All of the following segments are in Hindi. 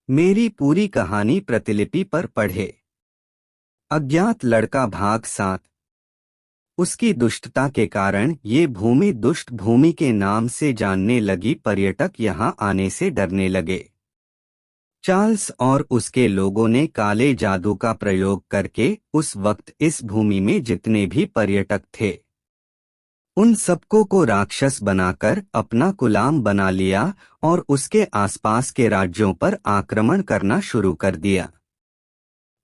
मेरी पूरी कहानी प्रतिलिपि पर पढ़े। अज्ञात लड़का भाग 7। उसकी दुष्टता के कारण ये भूमि दुष्ट भूमि के नाम से जानने लगी। पर्यटक यहाँ आने से डरने लगे। चार्ल्स और उसके लोगों ने काले जादू का प्रयोग करके उस वक्त इस भूमि में जितने भी पर्यटक थे उन सबको को राक्षस बनाकर अपना गुलाम बना लिया और उसके आसपास के राज्यों पर आक्रमण करना शुरू कर दिया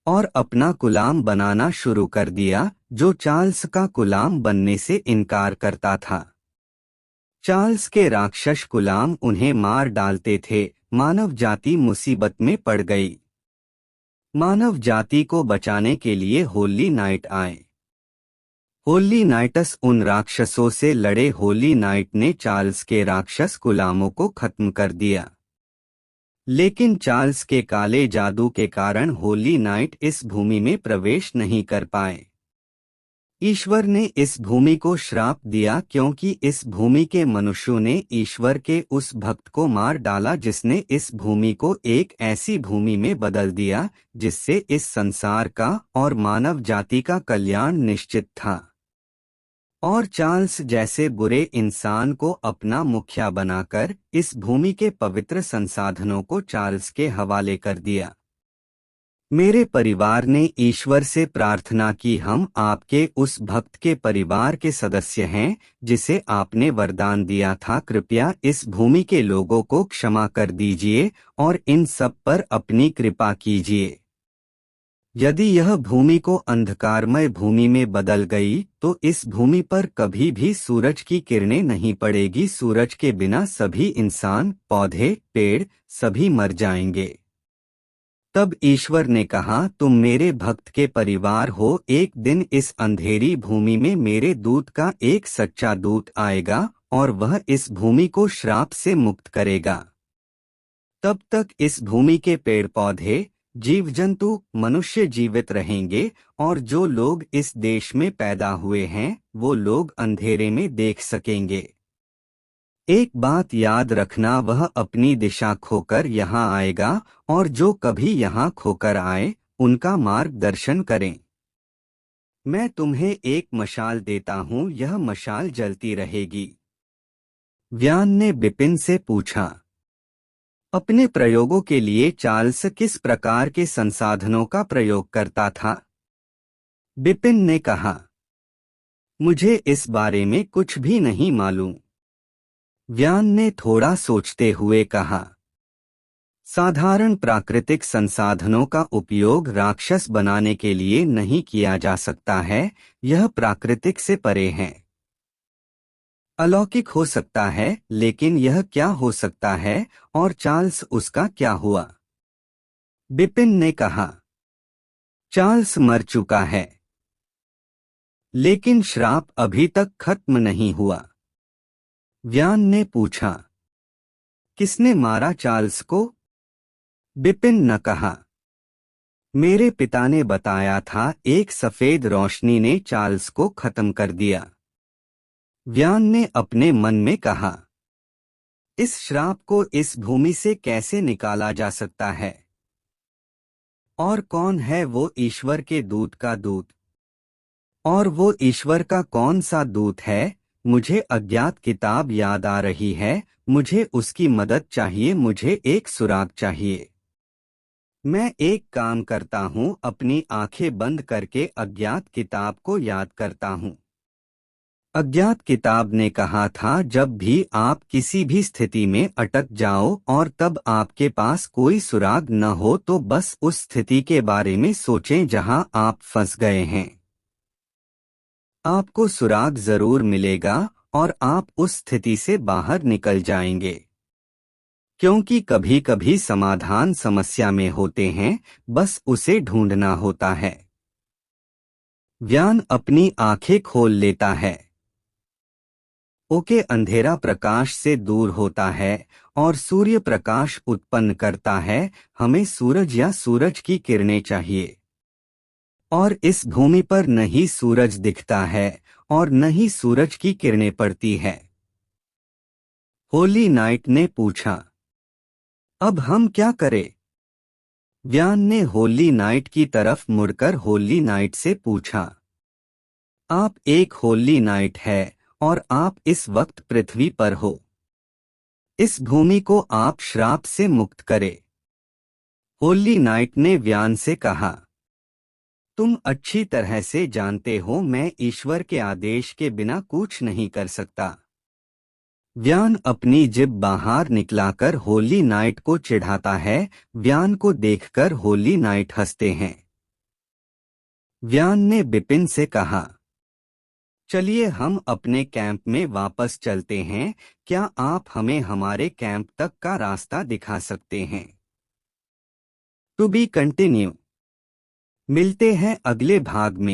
और अपना गुलाम बनाना शुरू कर दिया जो चार्ल्स का गुलाम बनने से इनकार करता था। चार्ल्स के राक्षस गुलाम उन्हें मार डालते थे। मानव जाति मुसीबत में पड़ गई। मानव जाति को बचाने के लिए होली नाइट आए। होली नाइटस उन राक्षसों से लड़े। होली नाइट ने चार्ल्स के राक्षस गुलामों को खत्म कर दिया, लेकिन चार्ल्स के काले जादू के कारण होली नाइट इस भूमि में प्रवेश नहीं कर पाए। ईश्वर ने इस भूमि को श्राप दिया क्योंकि इस भूमि के मनुष्यों ने ईश्वर के उस भक्त को मार डाला जिसने इस भूमि को एक ऐसी भूमि में बदल दिया जिससे इस संसार का और मानव जाति का कल्याण निश्चित था। और चार्ल्स जैसे बुरे इंसान को अपना मुखिया बनाकर इस भूमि के पवित्र संसाधनों को चार्ल्स के हवाले कर दिया। मेरे परिवार ने ईश्वर से प्रार्थना की, हम आपके उस भक्त के परिवार के सदस्य हैं जिसे आपने वरदान दिया था। कृपया इस भूमि के लोगों को क्षमा कर दीजिए और इन सब पर अपनी कृपा कीजिए। यदि यह भूमि को अंधकारमय भूमि में बदल गई तो इस भूमि पर कभी भी सूरज की किरणें नहीं पड़ेगी। सूरज के बिना सभी इंसान, पौधे, पेड़ सभी मर जाएंगे। तब ईश्वर ने कहा, तुम मेरे भक्त के परिवार हो। एक दिन इस अंधेरी भूमि में मेरे दूत का एक सच्चा दूत आएगा और वह इस भूमि को श्राप से मुक्त करेगा। तब तक इस भूमि के पेड़ पौधे, जीव जंतु, मनुष्य जीवित रहेंगे और जो लोग इस देश में पैदा हुए हैं वो लोग अंधेरे में देख सकेंगे। एक बात याद रखना, वह अपनी दिशा खोकर यहाँ आएगा और जो कभी यहाँ खोकर आए उनका मार्गदर्शन करें। मैं तुम्हें एक मशाल देता हूँ, यह मशाल जलती रहेगी। व्यान ने बिपिन से पूछा। अपने प्रयोगों के लिए चार्ल्स किस प्रकार के संसाधनों का प्रयोग करता था? बिपिन ने कहा, मुझे इस बारे में कुछ भी नहीं मालूम। व्यान ने थोड़ा सोचते हुए कहा, साधारण प्राकृतिक संसाधनों का उपयोग राक्षस बनाने के लिए नहीं किया जा सकता है। यह प्राकृतिक से परे है। अलौकिक हो सकता है, लेकिन यह क्या हो सकता है और चार्ल्स उसका क्या हुआ? बिपिन ने कहा, चार्ल्स मर चुका है, लेकिन श्राप अभी तक खत्म नहीं हुआ। व्यान ने पूछा, किसने मारा चार्ल्स को? बिपिन ने कहा, मेरे पिता ने बताया था, एक सफेद रोशनी ने चार्ल्स को खत्म कर दिया। व्यान ने अपने मन में कहा, इस श्राप को इस भूमि से कैसे निकाला जा सकता है? और कौन है वो ईश्वर के दूत का दूत? और वो ईश्वर का कौन सा दूत है? मुझे अज्ञात किताब याद आ रही है। मुझे उसकी मदद चाहिए। मुझे एक सुराग चाहिए। मैं एक काम करता हूँ, अपनी आंखें बंद करके अज्ञात किताब को याद करता हूँ। अज्ञात किताब ने कहा था, जब भी आप किसी भी स्थिति में अटक जाओ और तब आपके पास कोई सुराग न हो तो बस उस स्थिति के बारे में सोचें जहां आप फंस गए हैं। आपको सुराग जरूर मिलेगा और आप उस स्थिति से बाहर निकल जाएंगे, क्योंकि कभी कभी समाधान समस्या में होते हैं, बस उसे ढूंढना होता है। व्यान अपनी आंखें खोल लेता है। ओके, अंधेरा प्रकाश से दूर होता है और सूर्य प्रकाश उत्पन्न करता है। हमें सूरज या सूरज की किरणें चाहिए। और इस भूमि पर न ही सूरज दिखता है और न ही सूरज की किरणें पड़ती है। होली नाइट ने पूछा, अब हम क्या करें? व्यान ने होली नाइट की तरफ मुड़कर होली नाइट से पूछा, आप एक होली नाइट है और आप इस वक्त पृथ्वी पर हो। इस भूमि को आप श्राप से मुक्त करे। होली नाइट ने व्यान से कहा, तुम अच्छी तरह से जानते हो मैं ईश्वर के आदेश के बिना कुछ नहीं कर सकता। व्यान अपनी जिभ बाहर निकलाकर होली नाइट को चिढ़ाता है। व्यान को देखकर होली नाइट हंसते हैं। व्यान ने बिपिन से कहा, चलिए हम अपने कैंप में वापस चलते हैं। क्या आप हमें हमारे कैंप तक का रास्ता दिखा सकते हैं? To be continue. मिलते हैं अगले भाग में।